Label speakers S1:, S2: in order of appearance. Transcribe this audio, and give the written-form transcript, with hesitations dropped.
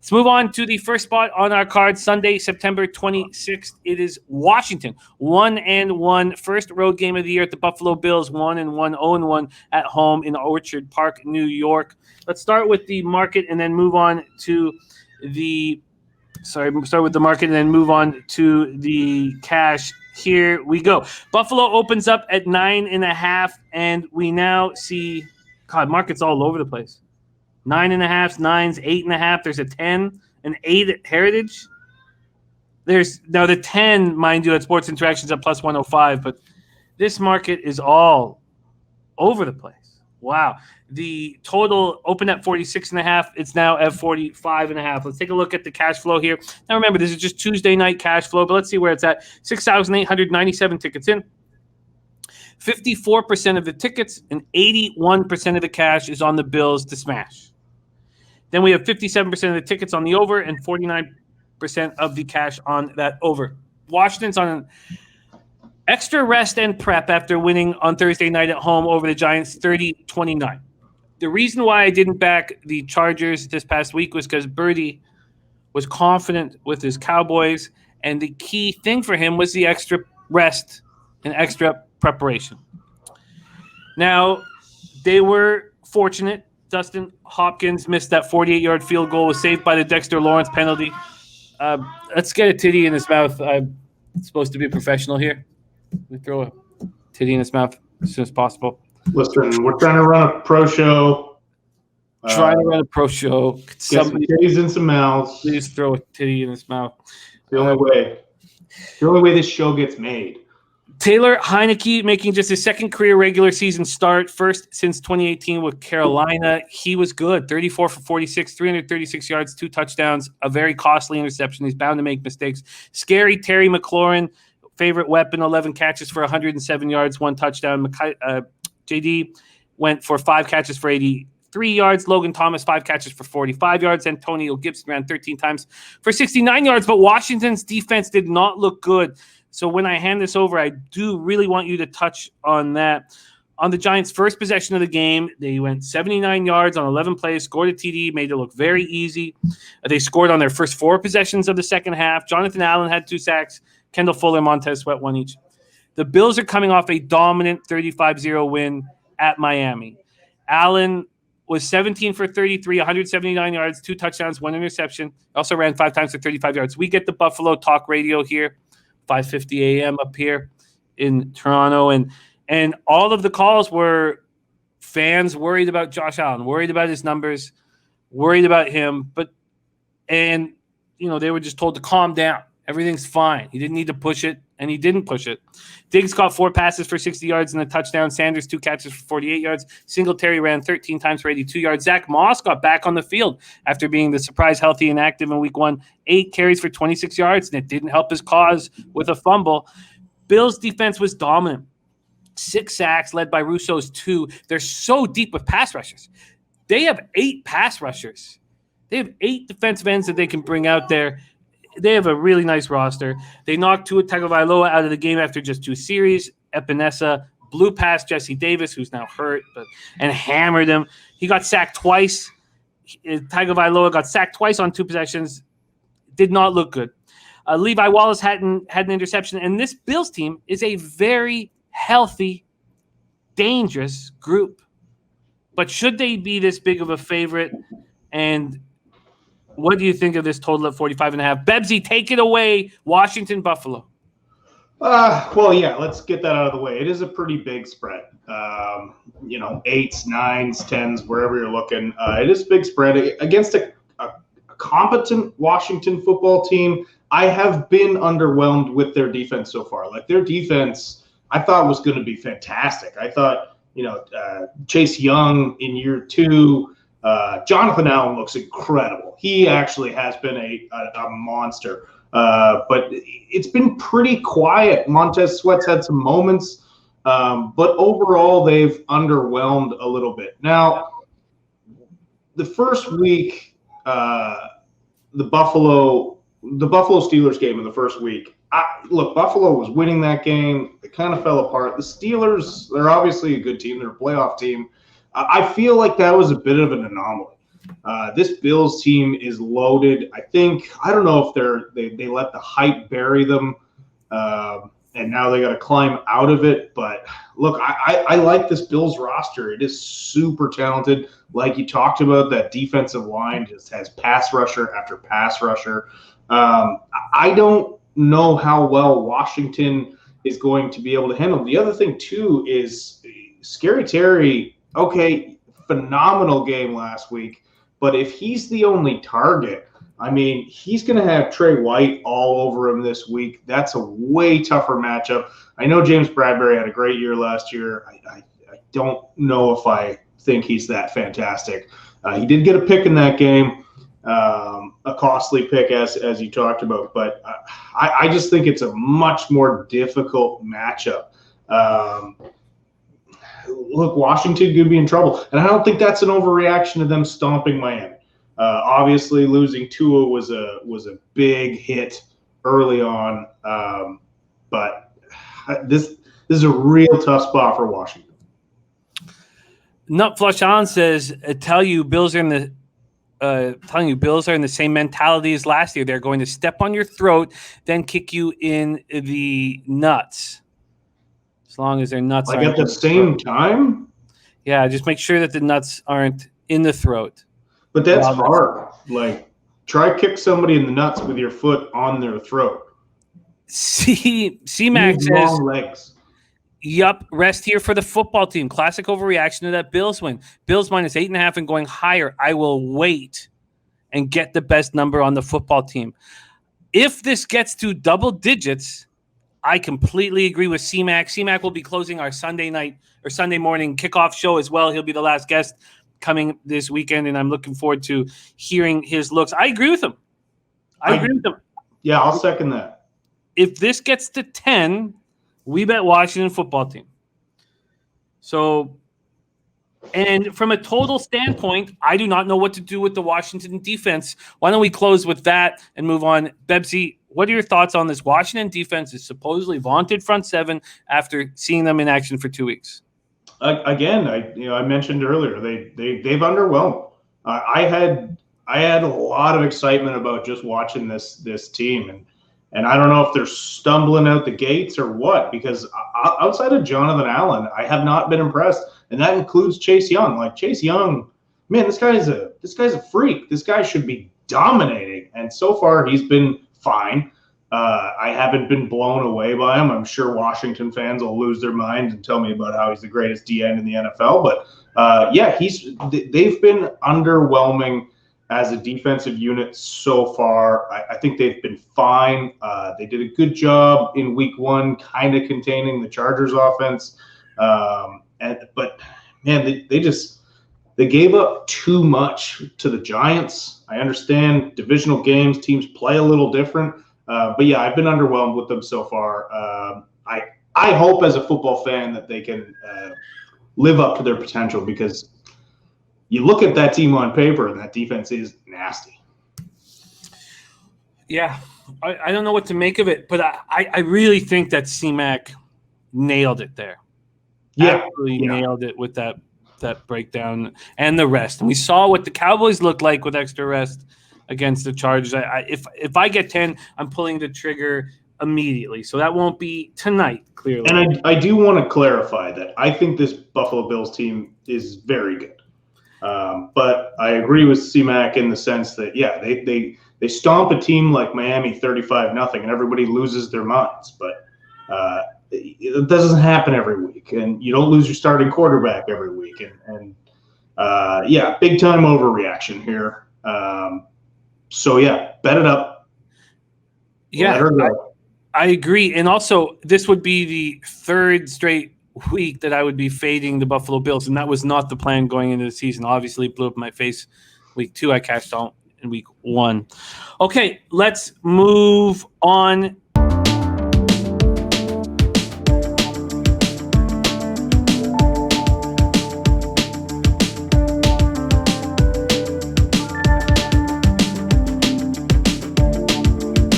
S1: Let's move on to the first spot on our card, Sunday, September 26th. It is Washington, 1-1, first road game of the year at the Buffalo Bills, 1-1, 0-1 at home in Orchard Park, New York. Let's start with the market and then move on to the cash. Here we go. Buffalo opens up at 9.5, and we now see, God, market's all over the place. 9.5, 9s, 8.5. There's a 10, an 8 at Heritage. There's now the 10, mind you, at Sports Interactions at plus 105, but this market is all over the place. Wow. The total opened at 46.5. It's now at 45.5. Let's take a look at the cash flow here. Now remember, this is just Tuesday night cash flow, but let's see where it's at. 6,897 tickets in. 54% of the tickets and 81% of the cash is on the Bills to smash. Then we have 57% of the tickets on the over and 49% of the cash on that over. Washington's on an extra rest and prep after winning on Thursday night at home over the Giants 30-29. The reason why I didn't back the Chargers this past week was because Birdie was confident with his Cowboys, and the key thing for him was the extra rest and extra preparation. Now, they were fortunate. Dustin Hopkins missed that 48-yard field goal, was saved by the Dexter Lawrence penalty. Let's get a titty in his mouth. I'm supposed to be a professional here. We throw a titty in his mouth as soon as possible.
S2: Listen, we're trying to run a pro show.
S1: Get some
S2: titties in some mouths.
S1: Please throw a titty in his mouth.
S2: The only way this show gets made.
S1: Taylor Heineke making just his second career regular season start, first since 2018 with Carolina. He was good, 34 for 46, 336 yards, 2 touchdowns, a very costly interception. He's bound to make mistakes. Scary Terry McLaurin, favorite weapon, 11 catches for 107 yards, 1 touchdown. JD went for 5 catches for 83 yards. Logan Thomas, 5 catches for 45 yards. Antonio Gibson ran 13 times for 69 yards, but Washington's defense did not look good. So when I hand this over, I do really want you to touch on that. On the Giants' first possession of the game, they went 79 yards on 11 plays, scored a TD, made it look very easy. They scored on their first 4 possessions of the second half. Jonathan Allen had 2 sacks. Kendall Fuller, Montez Sweat, 1 each. The Bills are coming off a dominant 35-0 win at Miami. Allen was 17 for 33, 179 yards, 2 touchdowns, 1 interception. Also ran 5 times for 35 yards. We get the Buffalo Talk Radio here, 5:50 a.m. up here in Toronto. And all of the calls were fans worried about Josh Allen, worried about his numbers, worried about him. They were just told to calm down. Everything's fine. He didn't need to push it, and he didn't push it. Diggs caught 4 passes for 60 yards and a touchdown. Sanders, 2 catches for 48 yards. Singletary ran 13 times for 82 yards. Zach Moss got back on the field after being the surprise healthy and active in week 1. 8 carries for 26 yards, and it didn't help his cause with a fumble. Bills' defense was dominant. 6 sacks led by Russo's 2. They're so deep with pass rushers. They have 8 pass rushers. They have 8 defensive ends that they can bring out there. They have a really nice roster. They knocked Tua Tagovailoa out of the game after just 2 series. Epinesa blew past Jesse Davis, who's now hurt, and hammered him. He got sacked twice. Tagovailoa got sacked twice on 2 possessions. Did not look good. Levi Wallace had an interception, and this Bills team is a very healthy, dangerous group. But should they be this big of a favorite? And what do you think of this total at 45.5? Bebsie, take it away. Washington, Buffalo.
S2: Well, yeah, let's get that out of the way. It is a pretty big spread. 8s, 9s, 10s, wherever you're looking. It is a big spread against a competent Washington football team. I have been underwhelmed with their defense so far. Like, their defense, I thought was going to be fantastic. I thought, Chase Young in year 2. Jonathan Allen looks incredible. He actually has been a monster. But it's been pretty quiet. Montez Sweat's had some moments, but overall they've underwhelmed a little bit. Now, the first week, the Buffalo Steelers game in the first week, Buffalo was winning that game. They kind of fell apart. The Steelers, they're obviously a good team. They're a playoff team. I feel like that was a bit of an anomaly. This Bills team is loaded. I don't know if they let the hype bury them, and now they got to climb out of it. But look, I like this Bills roster. It is super talented. Like you talked about, that defensive line just has pass rusher after pass rusher. I don't know how well Washington is going to be able to handle. The other thing too is Scary Terry. Okay, phenomenal game last week. But if he's the only target, I mean, he's going to have Trey White all over him this week. That's a way tougher matchup. I know James Bradbury had a great year last year. I don't know if I think he's that fantastic. He did get a pick in that game, a costly pick, as you talked about. But I just think it's a much more difficult matchup. Look, Washington could be in trouble, and I don't think that's an overreaction to them stomping Miami. Obviously, losing Tua was a big hit early on, but this is a real tough spot for Washington.
S1: Nut Flush On says, "Tell you Bills are in the same mentality as last year. They're going to step on your throat, then kick you in the nuts." As long as their nuts
S2: like at the same time?
S1: Yeah, just make sure that the nuts aren't in the throat.
S2: But that's hard. Like, try kick somebody in the nuts with your foot on their throat.
S1: C-Mac says,
S2: long legs.
S1: Yup, rest here for the football team. Classic overreaction to that Bills win. Bills minus 8.5 and going higher. I will wait and get the best number on the football team. If this gets to double digits, I completely agree with C-Mac. C-Mac will be closing our Sunday night or Sunday morning kickoff show as well. He'll be the last guest coming this weekend, and I'm looking forward to hearing his looks. I agree with him. I agree with him.
S2: Yeah, I'll second that.
S1: If this gets to 10, we bet Washington football team. So, and from a total standpoint, I do not know what to do with the Washington defense. Why don't we close with that and move on? Bebsie, what are your thoughts on this Washington defense? Is supposedly vaunted front seven after seeing them in action for 2 weeks.
S2: Again, I mentioned earlier they've underwhelmed. I had a lot of excitement about just watching this team, and I don't know if they're stumbling out the gates or what, because outside of Jonathan Allen, I have not been impressed, and that includes Chase Young. Like, Chase Young, man, this guy's a freak. This guy should be dominating, and so far he's been fine. I haven't been blown away by him. I'm sure Washington fans will lose their mind and tell me about how he's the greatest DN in the NFL. But yeah, they've been underwhelming as a defensive unit so far. I think they've been fine. They did a good job in week one, kind of containing the Chargers offense. But man, they gave up too much to the Giants. I understand divisional games, teams play a little different. But yeah, I've been underwhelmed with them so far. I hope as a football fan that they can live up to their potential, because you look at that team on paper and that defense is nasty.
S1: Yeah, I don't know what to make of it, but I really think that C-Mac nailed it there.
S2: Yeah,
S1: absolutely nailed it with that breakdown and the rest. And we saw what the Cowboys looked like with extra rest against the Chargers. If I get 10, I'm pulling the trigger immediately. So that won't be tonight, clearly.
S2: And I do want to clarify that I think this Buffalo Bills team is very good. But I agree with C-Mac in the sense that, yeah, they stomp a team like Miami 35-0 and everybody loses their minds. But it doesn't happen every week, and you don't lose your starting quarterback every week. And yeah, big time overreaction here. So yeah, bet it up.
S1: Yeah, I agree. And also, this would be the third straight week that I would be fading the Buffalo Bills, and that was not the plan going into the season. Obviously, it blew up in my face. Week 2, I cashed out in week 1. Okay, let's move on